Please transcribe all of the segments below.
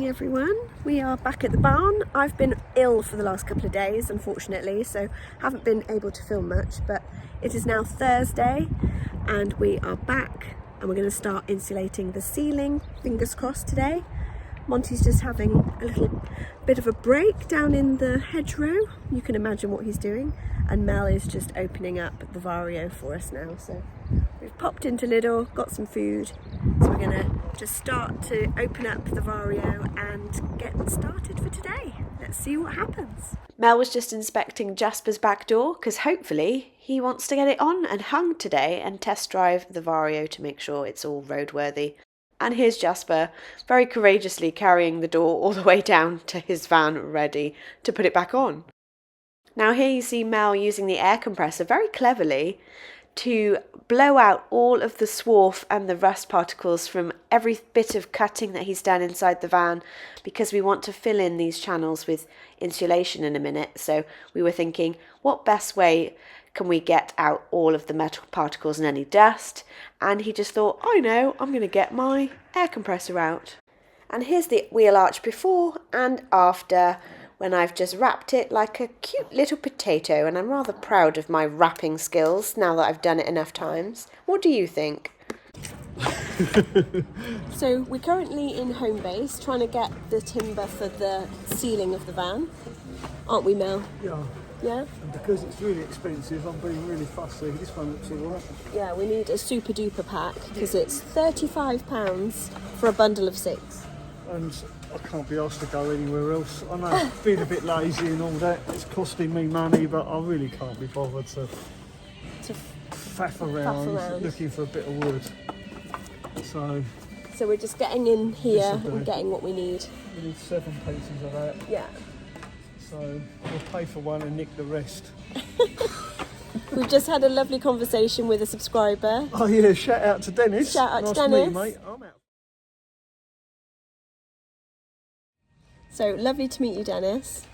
morning everyone. We are back at the barn. I've been ill for the last couple of days unfortunately, so haven't been able to film much, but it is now Thursday and we are back and we're going to start insulating the ceiling, fingers crossed today. Monty's just having a little bit of a break down in the hedgerow. You can imagine what he's doing. And Mel is just opening up the Vario for us now. So we've popped into Lidl, got some food. So we're gonna just start to open up the Vario and get started for today. Let's see what happens. Mel was just inspecting Jasper's back door because hopefully he wants to get it on and hung today and test drive the Vario to make sure it's all roadworthy. And here's Jasper very courageously carrying the door all the way down to his van ready to put it back on. Now here you see Mel using the air compressor very cleverly to blow out all of the swarf and the rust particles from every bit of cutting that he's done inside the van, because we want to fill in these channels with insulation in a minute. So we were thinking, what best way can we get out all of the metal particles and any dust? And he just thought, I know, I'm going to get my air compressor out. And here's the wheel arch before and after, when I've just wrapped it like a cute little potato, and I'm rather proud of my wrapping skills now that I've done it enough times. What do you think? So we're currently in home base trying to get the timber for the ceiling of the van, aren't we, Mel? Yeah. Yeah? And because it's really expensive, I'm being really fussy. This one looks alright. Yeah, we need a super duper pack because it's £35 for a bundle of 6. And I can't be asked to go anywhere else. I know, being a bit lazy and all that, it's costing me money, but I really can't be bothered to faff around looking for a bit of wood. So we're just getting in here and getting what we need. We need 7 pieces of that. Yeah. So we'll pay for one and nick the rest. We've just had a lovely conversation with a subscriber. Oh yeah, shout out to Dennis. Shout out nice to Dennis. To meet you, mate. I'm out. So lovely to meet you, Dennis.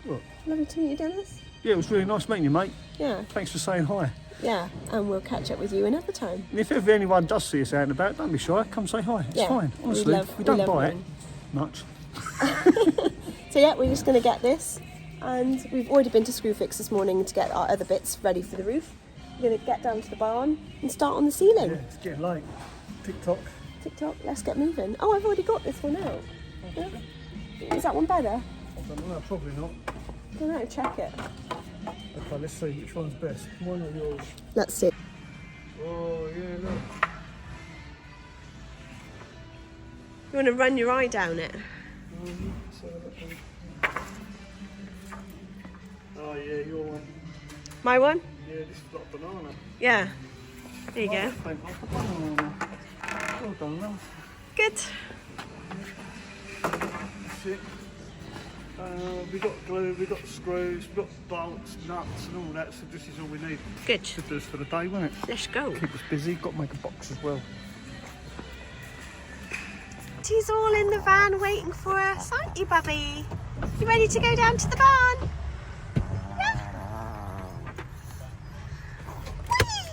What? Lovely to meet you, Dennis. Yeah, it was really nice meeting you, mate. Yeah. Thanks for saying hi. Yeah, and we'll catch up with you another time. And if ever anyone does see us out and about, don't be shy. Come say hi. It's fine. Honestly, we don't buy it much. So yeah, we're just going to get this, and we've already been to Screwfix this morning to get our other bits ready for the roof. We're going to get down to the barn and start on the ceiling. Yeah, it's getting late. TikTok. TikTok, let's get moving. Oh, I've already got this one out. Yeah. Is that one better? I don't know, probably not. I don't know, check it. Okay, let's see which one's best. Mine or yours? Let's see. Oh, yeah, look. You want to run your eye down it? Oh, yeah, your one. My one? Yeah, this is like banana. Yeah. There you go. Like a banana. Well done, love. Good. That's it. We've got glue, we've got screws, we've got bolts, nuts and all that, so this is all we need. Good. To do this for the day, won't it? Let's go. Keep us busy, got to make a box as well. She's all in the van waiting for us, aren't you, Bubby? You ready to go down to the barn? Yeah.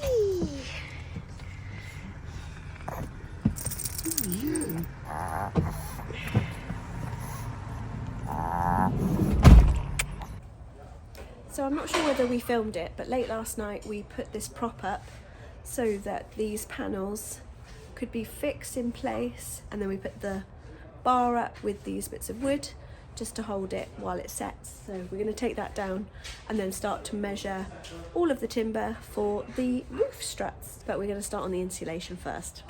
Whee! So I'm not sure whether we filmed it, but late last night we put this prop up so that these panels could be fixed in place, and then we put the bar up with these bits of wood just to hold it while it sets. So we're going to take that down and then start to measure all of the timber for the roof struts, but we're going to start on the insulation first.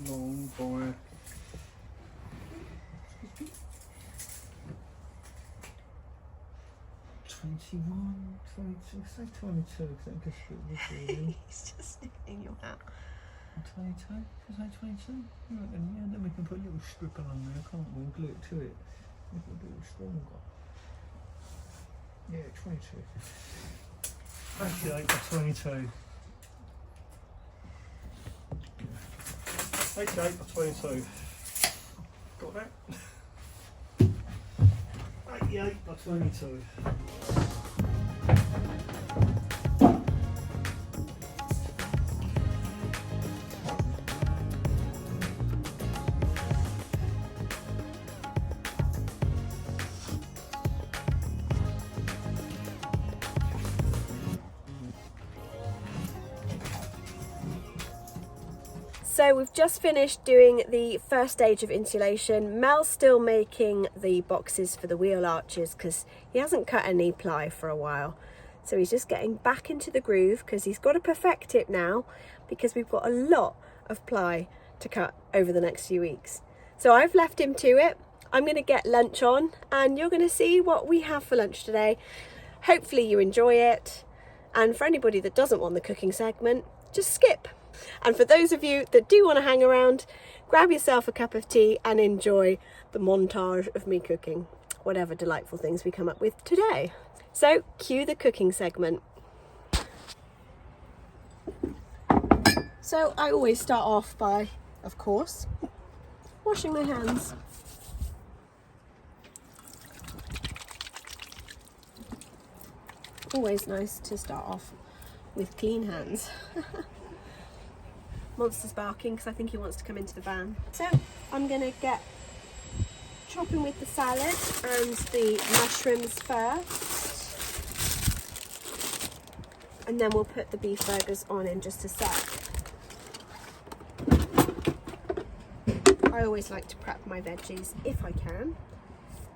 Long by 20 21, 22, say 22, because that gets a bit really. He's just sniffing your hat. 22, should I say 22? Yeah, then we can put a little strip along there, can't we? And glue it to it. Make it a bit stronger. Yeah, 22. 88 by 22. 88 by 22. Got that? 88 by 22. So we've just finished doing the first stage of insulation. Mel's still making the boxes for the wheel arches because he hasn't cut any ply for a while. So he's just getting back into the groove because he's got to perfect it now because we've got a lot of ply to cut over the next few weeks. So I've left him to it. I'm going to get lunch on and you're going to see what we have for lunch today. Hopefully you enjoy it. And for anybody that doesn't want the cooking segment, just skip. And for those of you that do want to hang around, grab yourself a cup of tea and enjoy the montage of me cooking whatever delightful things we come up with today. So cue the cooking segment. So I always start off by, of course, washing my hands. Always nice to start off with clean hands. Monster's barking because I think he wants to come into the van. So I'm going to get chopping with the salad and the mushrooms first. And then we'll put the beef burgers on in just a sec. I always like to prep my veggies if I can.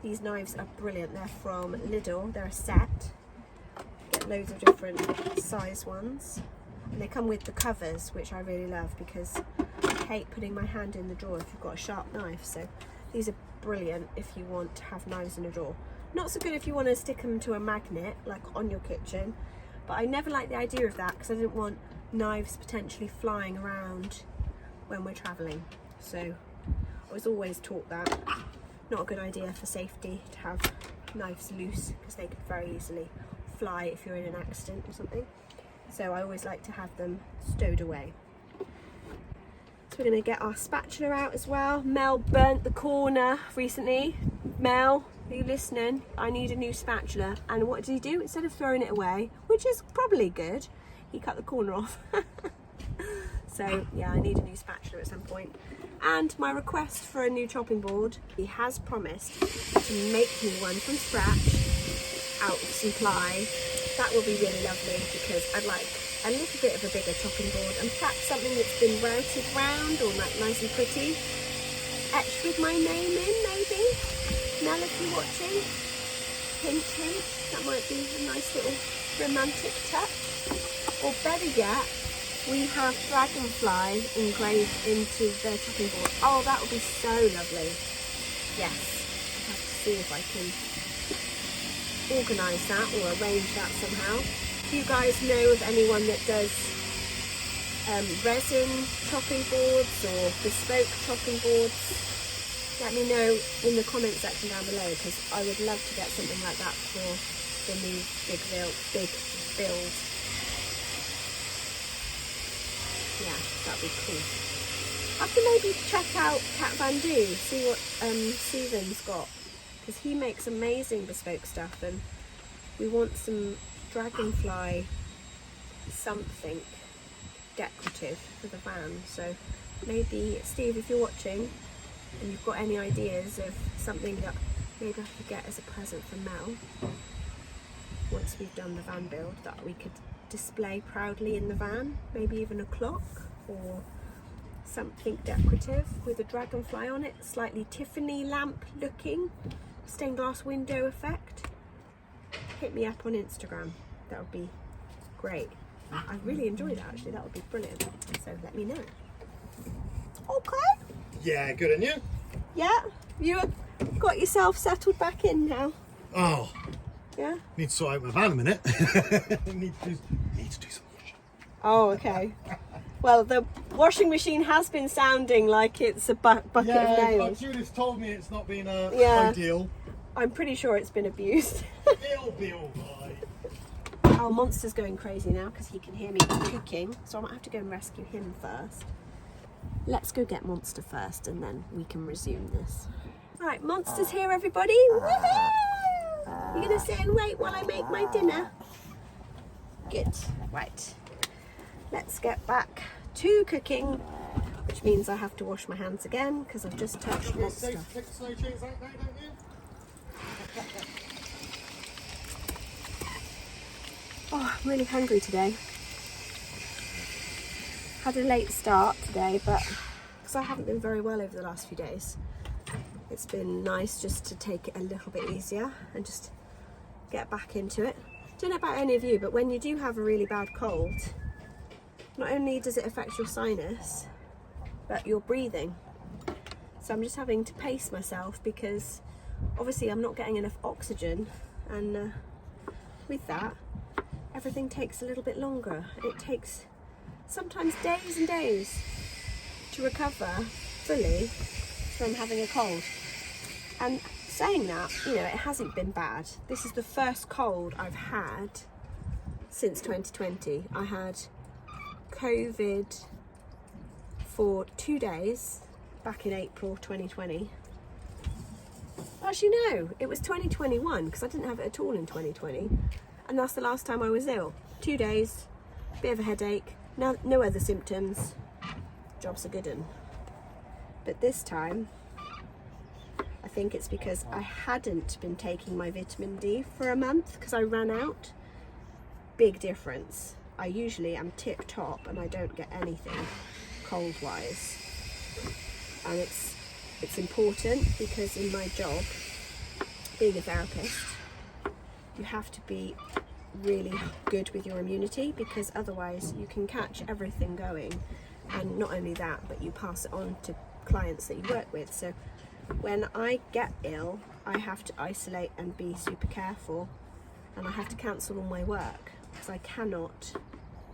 These knives are brilliant. They're from Lidl. They're a set. Get loads of different size ones. And they come with the covers, which I really love because I hate putting my hand in the drawer if you've got a sharp knife. So these are brilliant if you want to have knives in a drawer. Not so good if you want to stick them to a magnet, like on your kitchen. But I never liked the idea of that because I didn't want knives potentially flying around when we're travelling. So I was always taught that. Not a good idea for safety to have knives loose because they could very easily fly if you're in an accident or something. So I always like to have them stowed away. So we're going to get our spatula out as well. Mel burnt the corner recently. Mel, are you listening? I need a new spatula. And what did he do? Instead of throwing it away, which is probably good, he cut the corner off. So yeah, I need a new spatula at some point. And my request for a new chopping board, he has promised to make me one from scratch out of supply. That will be really lovely because I'd like a little bit of a bigger chopping board and perhaps something that's been routed round or like nice and pretty. Etched with my name in, maybe. Mel, if you're watching, hint, hint. That might be a nice little romantic touch. Or better yet, we have dragonfly engraved into the chopping board. Oh, that would be so lovely. Yes, I have to see if I can organise that or arrange that somehow. If you guys know of anyone that does resin chopping boards or bespoke chopping boards, let me know in the comment section down below because I would love to get something like that for the new big build. Yeah, that'd be cool. I have to maybe check out Cat Van Do, see what Stephen's got. Because he makes amazing bespoke stuff and we want some dragonfly something decorative for the van. So maybe, Steve, if you're watching and you've got any ideas of something that maybe I could get as a present for Mel once we've done the van build that we could display proudly in the van, maybe even a clock or something decorative with a dragonfly on it, slightly Tiffany lamp looking, stained glass window effect. Hit me up on Instagram, that would be great. I really enjoyed that actually, that would be brilliant. So let me know. Okay. Yeah, good, and you? Yeah, you got yourself settled back in now. Oh, Yeah? Need to sort out my van a minute. need to do some washing. Oh, okay. Well, the washing machine has been sounding like it's a bucket of nails. Yeah, Judith's told me it's not been ideal. I'm pretty sure it's been abused. It'll be alright. Our Monster's going crazy now because he can hear me cooking, so I might have to go and rescue him first. Let's go get Monster first and then we can resume this. Right, Monster's here, everybody. Woohoo! You're going to sit and wait while I make my dinner? Good. Right. Let's get back to cooking, which means I have to wash my hands again because I've just touched Monster. Oh, I'm really hungry today. Had a late start today, but because I haven't been very well over the last few days, it's been nice just to take it a little bit easier and just get back into it. Don't know about any of you, but when you do have a really bad cold, not only does it affect your sinus, but your breathing. So I'm just having to pace myself because obviously I'm not getting enough oxygen, and with that, everything takes a little bit longer. It takes sometimes days and days to recover fully from having a cold. And saying that, you know, it hasn't been bad. This is the first cold I've had since 2020. I had COVID for 2 days back in April 2020. Actually, no, it was 2021 because I didn't have it at all in 2020. And that's the last time I was ill. 2 days, bit of a headache, no other symptoms, job's a good one. But this time, I think it's because I hadn't been taking my vitamin D for a month because I ran out. Big difference. I usually am tip top and I don't get anything cold wise. And it's important because in my job, being a therapist, you have to be really good with your immunity because otherwise you can catch everything going. And not only that, but you pass it on to clients that you work with. So when I get ill, I have to isolate and be super careful, and I have to cancel all my work because I cannot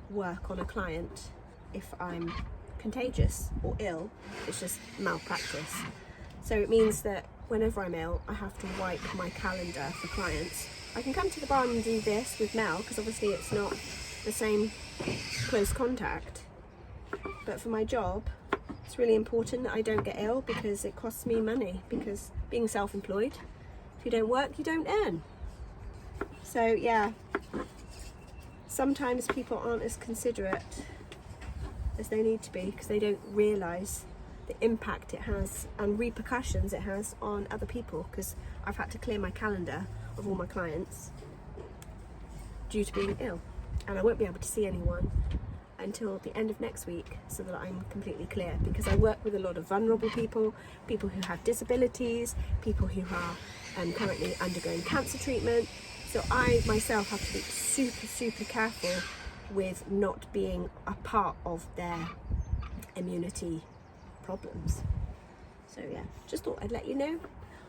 work on a client if I'm contagious or ill. It's just malpractice. So it means that whenever I'm ill, I have to wipe my calendar for clients. I can come to the barn and do this with Mel because obviously it's not the same close contact, but for my job it's really important that I don't get ill because it costs me money, because being self-employed, if you don't work you don't earn. So yeah, sometimes people aren't as considerate as they need to be because they don't realise the impact it has and repercussions it has on other people, because I've had to clear my calendar of all my clients due to being ill, and I won't be able to see anyone until the end of next week so that I'm completely clear, because I work with a lot of vulnerable people, people who have disabilities, people who are currently undergoing cancer treatment. So I myself have to be super careful with not being a part of their immunity problems. So yeah, just thought I'd let you know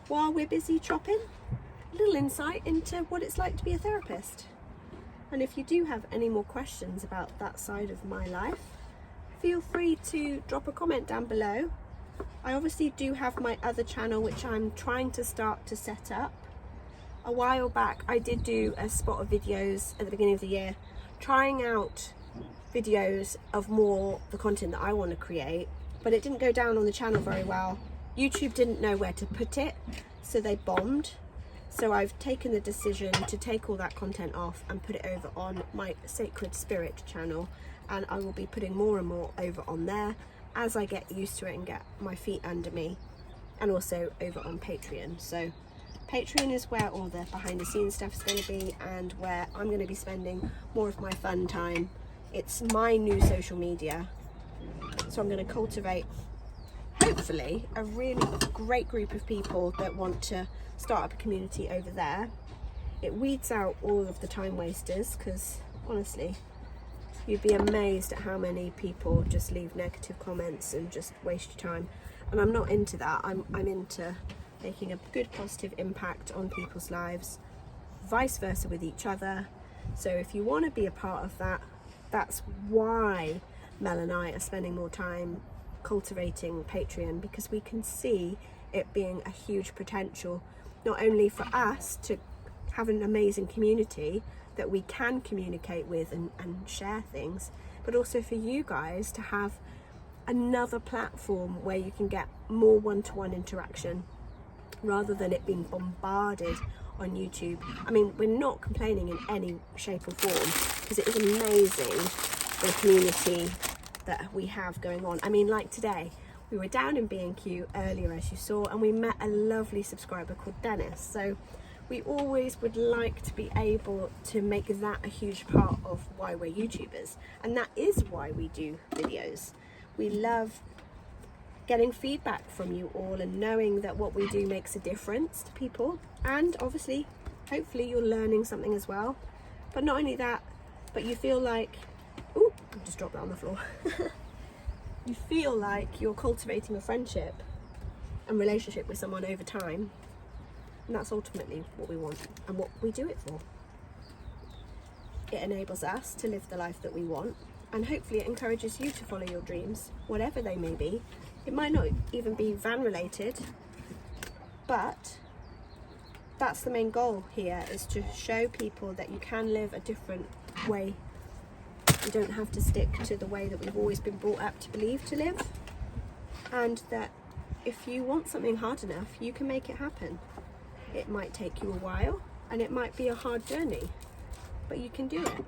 while we're busy chopping, a little insight into what it's like to be a therapist. And if you do have any more questions about that side of my life, feel free to drop a comment down below. I obviously do have my other channel which I'm trying to start to set up. A while back I did do a spot of videos at the beginning of the year trying out videos of more the content that I want to create, but it didn't go down on the channel very well. YouTube didn't know where to put it, so they bombed. So I've taken the decision to take all that content off and put it over on my Sacred Spirit channel, and I will be putting more and more over on there as I get used to it and get my feet under me, and also over on Patreon. So Patreon is where all the behind the scenes stuff is going to be, and where I'm going to be spending more of my fun time. It's my new social media, so I'm going to cultivate hopefully a really great group of people that want to start up a community over there. It weeds out all of the time wasters, because honestly you'd be amazed at how many people just leave negative comments and just waste your time, and I'm not into that. I'm into making a good positive impact on people's lives vice versa with each other. So if you want to be a part of that, that's why Mel and I are spending more time cultivating Patreon, because we can see it being a huge potential, not only for us to have an amazing community that we can communicate with and share things, but also for you guys to have another platform where you can get more one-to-one interaction rather than it being bombarded on YouTube. I mean, we're not complaining in any shape or form, because it is amazing the community that we have going on. I mean, like today, we were down in B&Q earlier, as you saw, and we met a lovely subscriber called Dennis. So we always would like to be able to make that a huge part of why we're YouTubers, and that is why we do videos. We love getting feedback from you all and knowing that what we do makes a difference to people, and obviously hopefully you're learning something as well. But not only that, but you feel like, ooh, I just dropped that on the floor. You feel like you're cultivating a friendship and relationship with someone over time, and that's ultimately what we want and what we do it for. It enables us to live the life that we want, and hopefully it encourages you to follow your dreams, whatever they may be. It might not even be van related, but that's the main goal here, is to show people that you can live a different way. You don't have to stick to the way that we've always been brought up to believe to live, and that if you want something hard enough, you can make it happen. It might take you a while and it might be a hard journey, but you can do it.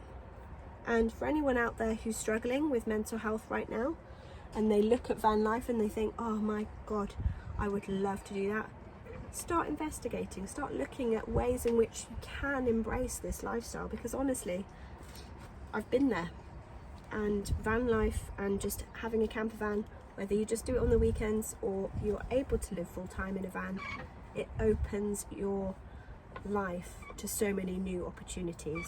And for anyone out there who's struggling with mental health right now, and they look at van life and they think, oh my God, I would love to do that, start investigating, start looking at ways in which you can embrace this lifestyle, because honestly, I've been there. And van life and just having a camper van, whether you just do it on the weekends or you're able to live full time in a van, it opens your life to so many new opportunities.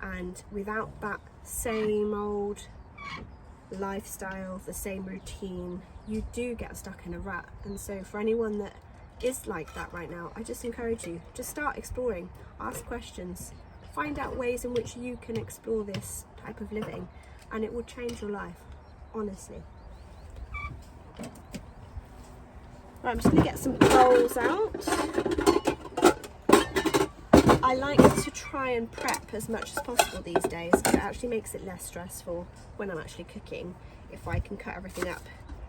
And without that same old lifestyle, the same routine, you do get stuck in a rut. And so for anyone that is like that right now, I just encourage you, just start exploring, ask questions, find out ways in which you can explore this type of living, and it will change your life, honestly. Right, I'm just going to get some bowls out. I like to try and prep as much as possible these days, because it actually makes it less stressful when I'm actually cooking, if I can cut everything up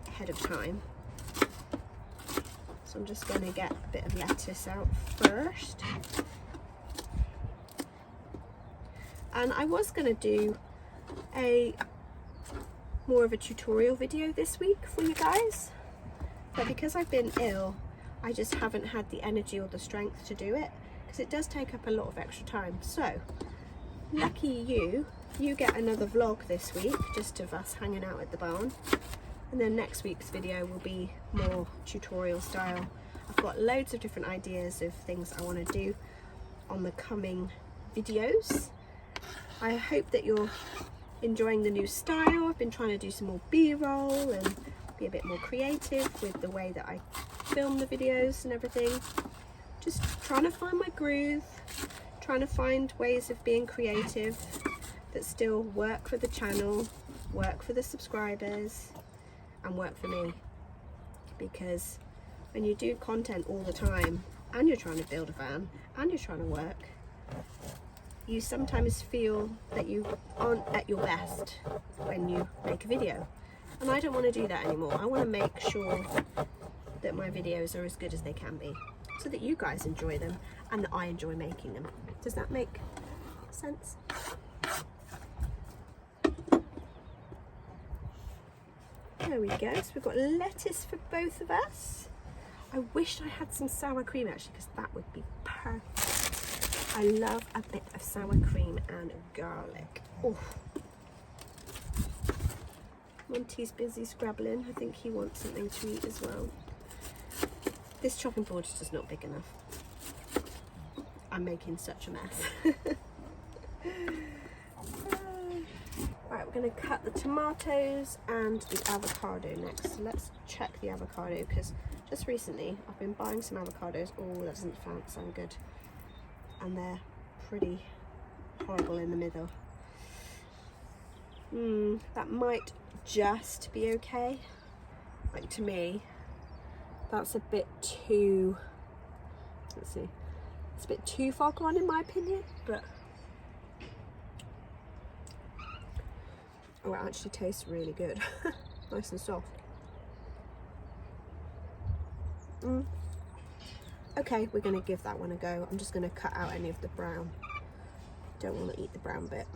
ahead of time. So I'm just going to get a bit of lettuce out first. And I was going to do more of a tutorial video this week for you guys, but because I've been ill, I just haven't had the energy or the strength to do it, because it does take up a lot of extra time. So lucky you get another vlog this week, just of us hanging out at the barn, and then next week's video will be more tutorial style. I've got loads of different ideas of things I want to do on the coming videos. I hope that you're enjoying the new style. I've been trying to do some more B-roll and be a bit more creative with the way that I film the videos and everything. Just trying to find my groove, trying to find ways of being creative that still work for the channel, work for the subscribers, and work for me. Because when you do content all the time, and you're trying to build a van, and you're trying to work, you sometimes feel that you aren't at your best when you make a video. And I don't want to do that anymore. I want to make sure that my videos are as good as they can be, so that you guys enjoy them and that I enjoy making them. Does that make sense? There we go. So we've got lettuce for both of us. I wish I had some sour cream actually, because that would be perfect. I love a bit of sour cream and garlic. Oh. Monty's busy scrabbling. I think he wants something to eat as well. This chopping board is just not big enough. I'm making such a mess. Right, we're going to cut the tomatoes and the avocado next. So let's check the avocado, because just recently I've been buying some avocados. Oh, that doesn't sound good. And they're pretty horrible in the middle. That might just be okay. Like, to me, that's a bit too, let's see, it's a bit too foghorn in my opinion, but oh, it actually tastes really good. Nice and soft. Okay, we're going to give that one a go. I'm just going to cut out any of the brown. Don't want to eat the brown bit.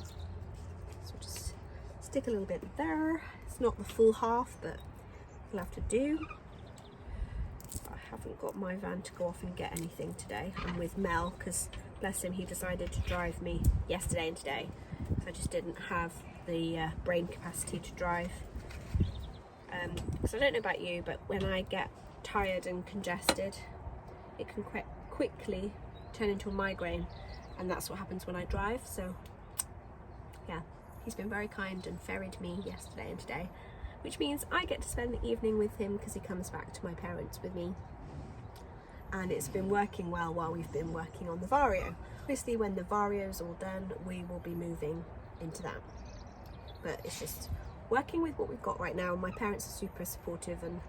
So just stick a little bit there. It's not the full half, but it'll have to do. I haven't got my van to go off and get anything today. I'm with Mel because, bless him, he decided to drive me yesterday and today. I just didn't have the brain capacity to drive. Because I don't know about you, but when I get tired and congested, it can quite quickly turn into a migraine, and that's what happens when I drive. So yeah, he's been very kind and ferried me yesterday and today, which means I get to spend the evening with him because he comes back to my parents with me, and it's been working well while we've been working on the Vario. Obviously when the Vario's all done, we will be moving into that, but it's just working with what we've got right now. My parents are super supportive and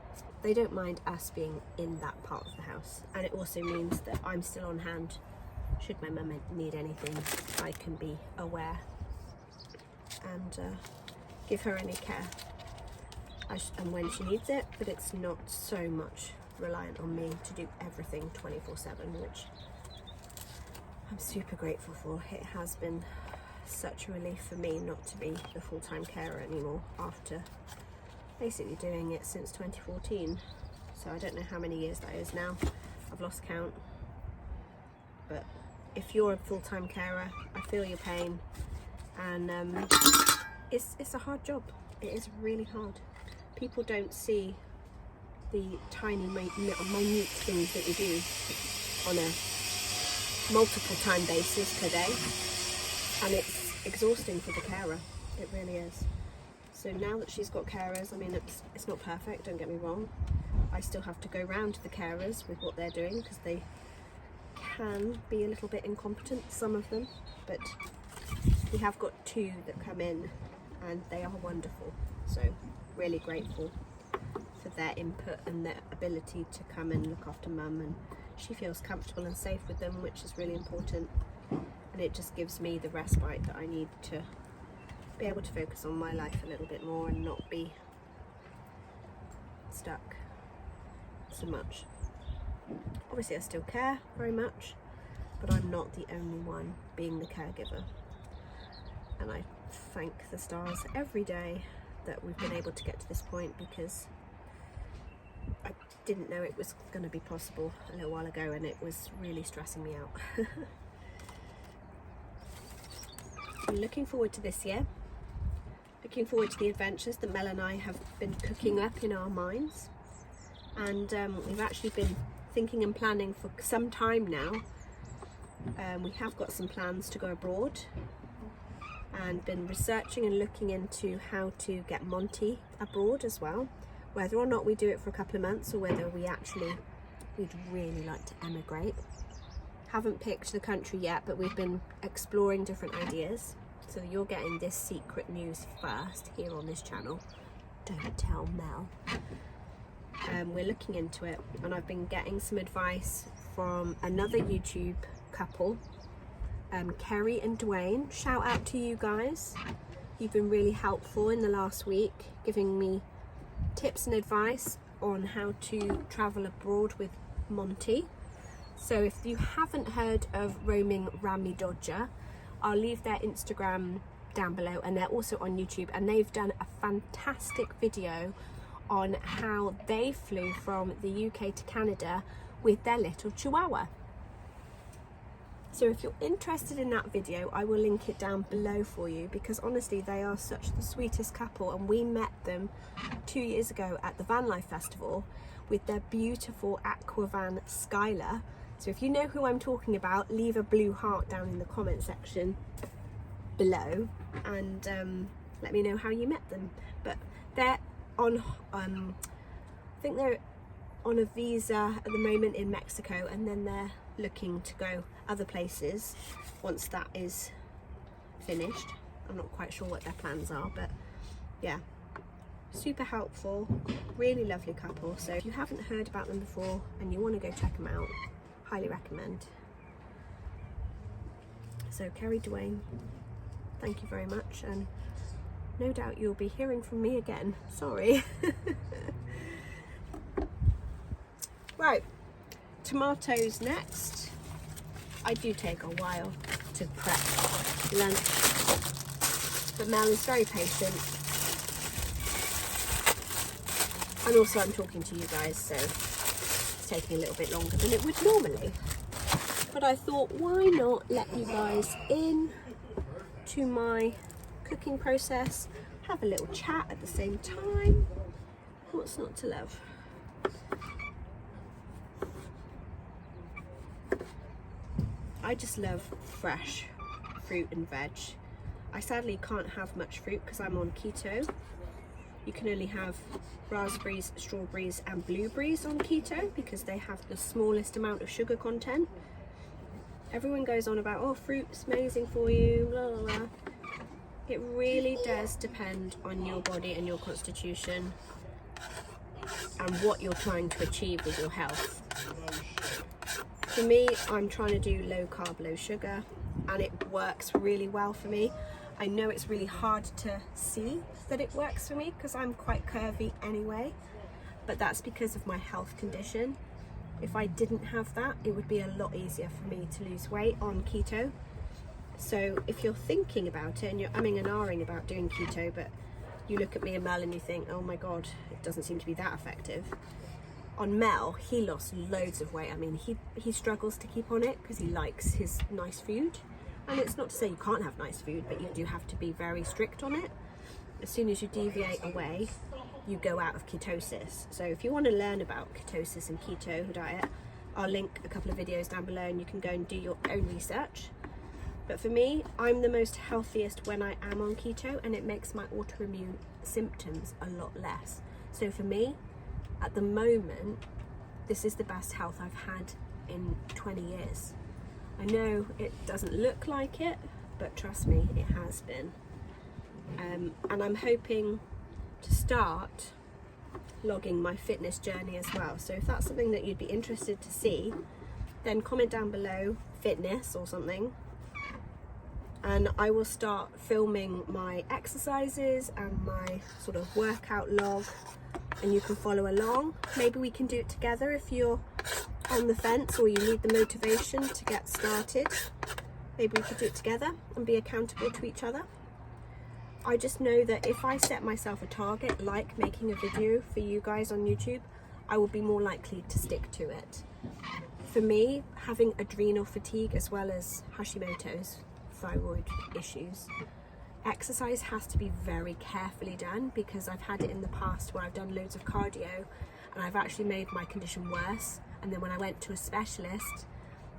they don't mind us being in that part of the house, and it also means that I'm still on hand should my mum need anything. I can be aware and give her any care and when she needs it, but it's not so much reliant on me to do everything 24/7, which I'm super grateful for. It has been such a relief for me not to be the full-time carer anymore after basically doing it since 2014. So I don't know how many years that is now. I've lost count. But if you're a full-time carer, I feel your pain, and it's a hard job. It is really hard. People don't see the tiny little minute things that we do on a multiple time basis per day, and it's exhausting for the carer. It really is. So now that she's got carers, I mean, it's not perfect, don't get me wrong. I still have to go round to the carers with what they're doing because they can be a little bit incompetent, some of them, but we have got 2 that come in and they are wonderful. So really grateful for their input and their ability to come and look after mum, and she feels comfortable and safe with them, which is really important, and it just gives me the respite that I need to be able to focus on my life a little bit more and not be stuck so much. Obviously I still care very much, but I'm not the only one being the caregiver, and I thank the stars every day that we've been able to get to this point, because I didn't know it was going to be possible a little while ago, and it was really stressing me out. I'm looking forward to this year. Looking forward to the adventures that Mel and I have been cooking up in our minds, and we've actually been thinking and planning for some time now. We have got some plans to go abroad and been researching and looking into how to get Monty abroad as well, whether or not we do it for a couple of months or whether we'd really like to emigrate. Haven't picked the country yet, but we've been exploring different ideas. So you're getting this secret news first here on this channel. Don't tell Mel. We're looking into it, and I've been getting some advice from another YouTube couple, Ceri and Dwayne. Shout out to you guys. You've been really helpful in the last week, giving me tips and advice on how to travel abroad with Monty. So if you haven't heard of Roaming Rammy Dodger, I'll leave their Instagram down below, and they're also on YouTube, and they've done a fantastic video on how they flew from the UK to Canada with their little chihuahua. So if you're interested in that video, I will link it down below for you, because honestly they are such the sweetest couple, and we met them 2 years ago at the VANLIFE festival with their beautiful aqua van Skylar. So if you know who I'm talking about, leave a blue heart down in the comment section below, and let me know how you met them. But they're on, I think they're on a visa at the moment in Mexico, and then they're looking to go other places once that is finished. I'm not quite sure what their plans are, but yeah, super helpful, really lovely couple. So if you haven't heard about them before and you want to go check them out, highly recommend. So Ceri, Dwayne, thank you very much, and no doubt you'll be hearing from me again. Sorry. Right, tomatoes next. I do take a while to prep lunch, but Mel is very patient. And also I'm talking to you guys, so it's taking a little bit longer than it would normally. But I thought, why not let you guys in to my cooking process, have a little chat at the same time. What's not to love? I just love fresh fruit and veg. I sadly can't have much fruit because I'm on keto. You can only have raspberries, strawberries and blueberries on keto because they have the smallest amount of sugar content. Everyone goes on about, oh, fruit's amazing for you, blah, blah, blah. It really does depend on your body and your constitution and what you're trying to achieve with your health. For me, I'm trying to do low carb, low sugar, and it works really well for me. I know it's really hard to see that it works for me because I'm quite curvy anyway, but that's because of my health condition. If I didn't have that, it would be a lot easier for me to lose weight on keto. So if you're thinking about it and you're umming and ahhing about doing keto, but you look at me and Mel and you think, oh my God, it doesn't seem to be that effective. On Mel, he lost loads of weight. I mean, he struggles to keep on it because he likes his nice food. And it's not to say you can't have nice food, but you do have to be very strict on it. As soon as you deviate away, you go out of ketosis. So if you want to learn about ketosis and keto diet, I'll link a couple of videos down below and you can go and do your own research. But for me, I'm the most healthiest when I am on keto, and it makes my autoimmune symptoms a lot less. So for me, at the moment, this is the best health I've had in 20 years. I know it doesn't look like it, but trust me, it has been. And I'm hoping to start logging my fitness journey as well. So if that's something that you'd be interested to see, then comment down below fitness or something, and I will start filming my exercises and my sort of workout log, and you can follow along. Maybe we can do it together if you're on the fence or you need the motivation to get started. Maybe we could do it together and be accountable to each other. I just know that if I set myself a target, like making a video for you guys on YouTube, I will be more likely to stick to it. For me, having adrenal fatigue as well as Hashimoto's, thyroid issues, exercise has to be very carefully done, because I've had it in the past where I've done loads of cardio and I've actually made my condition worse. And then when I went to a specialist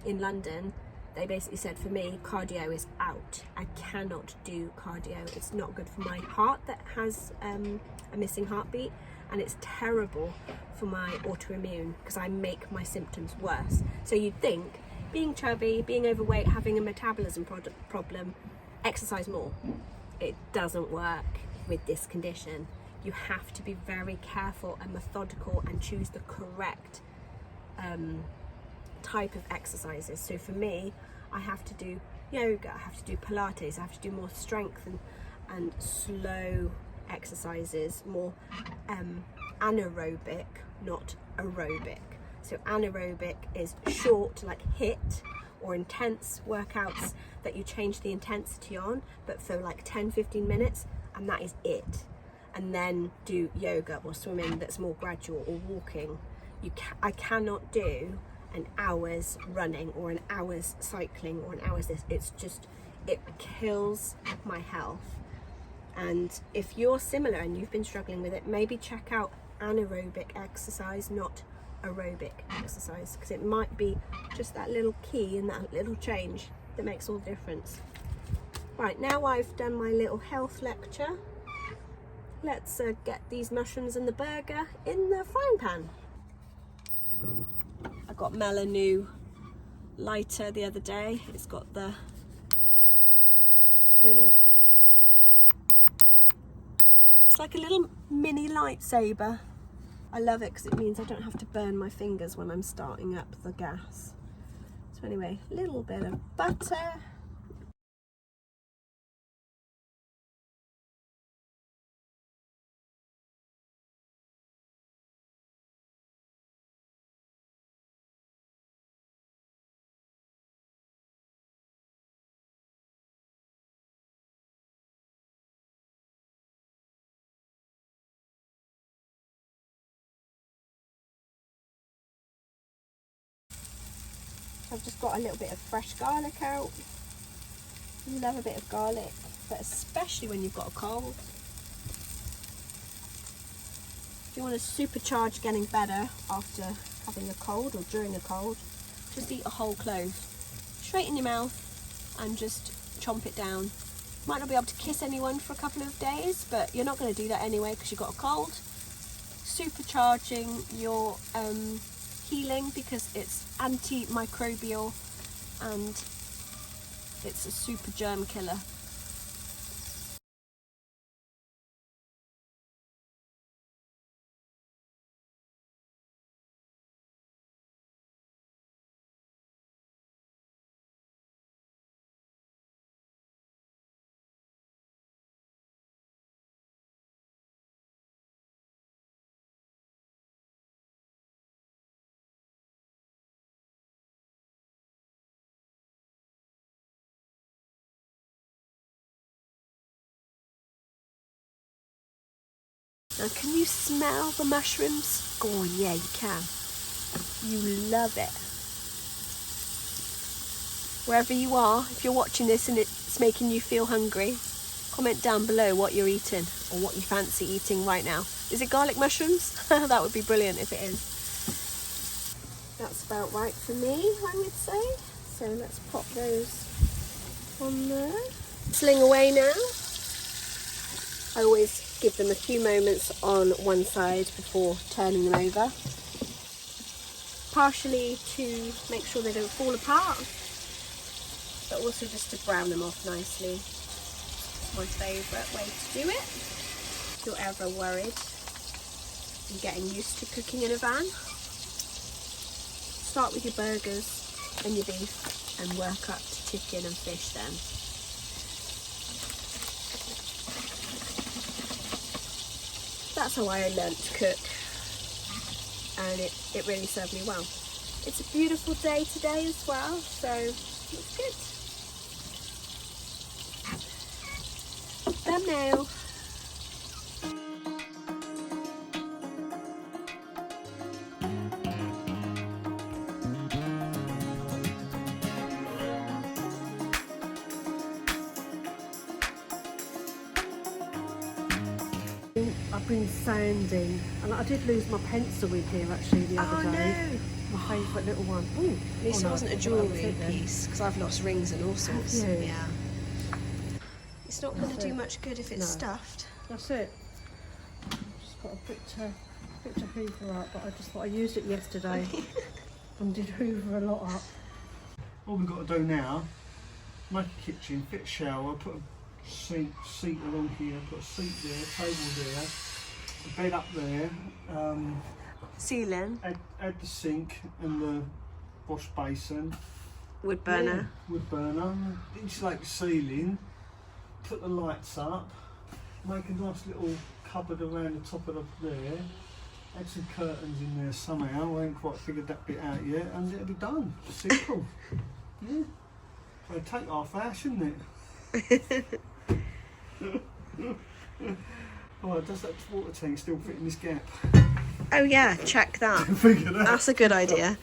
in London, they basically said for me, cardio is out. I cannot do cardio. It's not good for my heart that has a missing heartbeat, and it's terrible for my autoimmune because I make my symptoms worse. So you'd think being chubby, being overweight, having a metabolism problem, exercise more. It doesn't work with this condition. You have to be very careful and methodical and choose the correct type of exercises. So for me, I have to do yoga, I have to do Pilates, I have to do more strength and slow exercises, more anaerobic, not aerobic. So anaerobic is short, like HIIT or intense workouts that you change the intensity on, but for like 10-15 minutes, and that is it. And then do yoga or swimming that's more gradual, or walking. I cannot do an hour's running or an hour's cycling or an hour's this. It's just, it kills my health. And if you're similar and you've been struggling with it, maybe check out anaerobic exercise, not aerobic exercise, because it might be just that little key and that little change that makes all the difference. Right, now I've done my little health lecture, let's get these mushrooms and the burger in the frying pan. I got Mel a new lighter the other day. It's got the little, it's like a little mini lightsaber. I love it because it means I don't have to burn my fingers when I'm starting up the gas. So anyway, a little bit of butter. I've just got a little bit of fresh garlic out. You love a bit of garlic, but especially when you've got a cold. If you want to supercharge getting better after having a cold or during a cold, just eat a whole clove straight in your mouth and just chomp it down. Might not be able to kiss anyone for a couple of days, but you're not going to do that anyway because you've got a cold. Supercharging your healing because it's antimicrobial and it's a super germ killer. Now, can you smell the mushrooms? Go on, yeah, you can. You love it. Wherever you are, if you're watching this and it's making you feel hungry, comment down below what you're eating or what you fancy eating right now. Is it garlic mushrooms? That would be brilliant if it is. That's about right for me, I would say. So let's pop those on there. Sling away now. I always give them a few moments on one side before turning them over, partially to make sure they don't fall apart, but also just to brown them off nicely. It's my favourite way to do it. If you're ever worried and getting used to cooking in a van, start with your burgers and your beef and work up to chicken and fish then. That's how I learnt to cook, and it really served me well. It's a beautiful day today as well, so it's good. Thumbnail. I've been sanding, and I did lose my pencil in here actually the other day. No. My favourite little one. Ooh. At least Oh, it no, wasn't a I forgot what I jewellery said then. piece, because I've lost rings and all sorts. you? Yeah. It's not going to That's do it. much good if it's No. stuffed. That's it. Just got a bit to hoover up, but I just thought I used it yesterday and did hoover a lot up. All we've got to do now, make a kitchen, fit a shower, put a seat along here, put a seat there, table there, a bed up there, Ceiling, add the sink and the wash basin, wood burner. yeah, wood burner, insulate the ceiling, put the lights up, make a nice little cupboard around the top of there, add some curtains in there somehow, I ain't quite figured that bit out yet, and it'll be done. Simple. Yeah. It'll take half hour, shouldn't it? Oh, does that water tank still fit in this gap? Oh yeah, check that. Figure that. That's a good idea.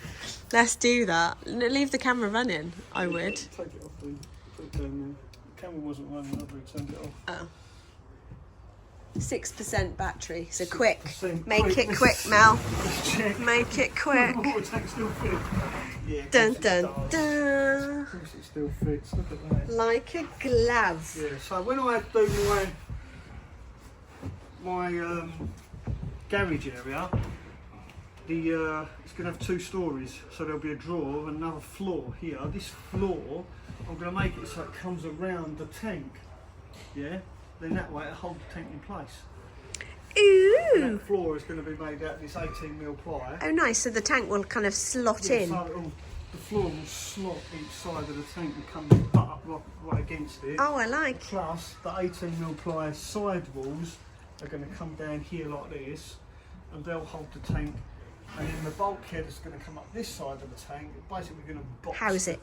Let's do that. Leave the camera running, I would. Take it off, then. Put it down there. The camera wasn't running, I've already turned it off. Oh. 6% battery, so quick. 6%. Make Quick, it quick, Mel. Let's check. Make it quick. The water tank still fit. Yeah, of Dun course it dun does. dun. Of course it still fits. Look at that. Like a glove. Yeah, so when I do my garage area, it's going to have 2 stories, so there'll be a drawer and another floor here. This floor, I'm going to make it so it comes around the tank, yeah? Then that way it holds the tank in place. And Ooh! that floor is going to be made out of this 18mm ply. Oh nice, so the tank will kind of slot in. So the floor will slot each side of the tank and come butt up right against it. Oh, I like. Plus, the 18mm ply sidewalls are going to come down here like this, and they'll hold the tank. And then the bulkhead is going to come up this side of the tank. It's basically going to House it.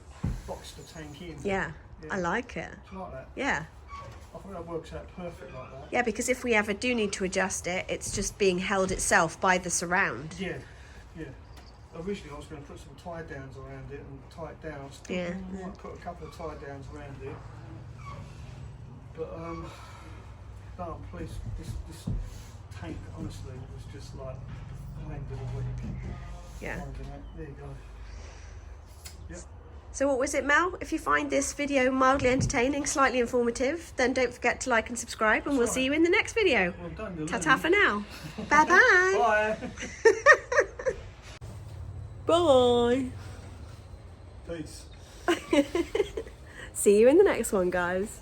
box the tank in. Yeah, I like it. Do you like that? Yeah. I think that works out perfect like that. Yeah, because if we ever do need to adjust it, it's just being held itself by the surround. Yeah, yeah. Originally I was going to put some tie downs around it and tie it down. Yeah. I might put a couple of tie downs around it. But no, I'm pleased. This tank honestly was just like the end of the week. Yeah. There you go. Yep. So what was it, Mel? If you find this video mildly entertaining, slightly informative, then don't forget to like and subscribe, and we'll see you in the next video. Well done, you're Ta-ta learning. for now. Bye-bye. Bye. Bye. Peace. See you in the next one, guys.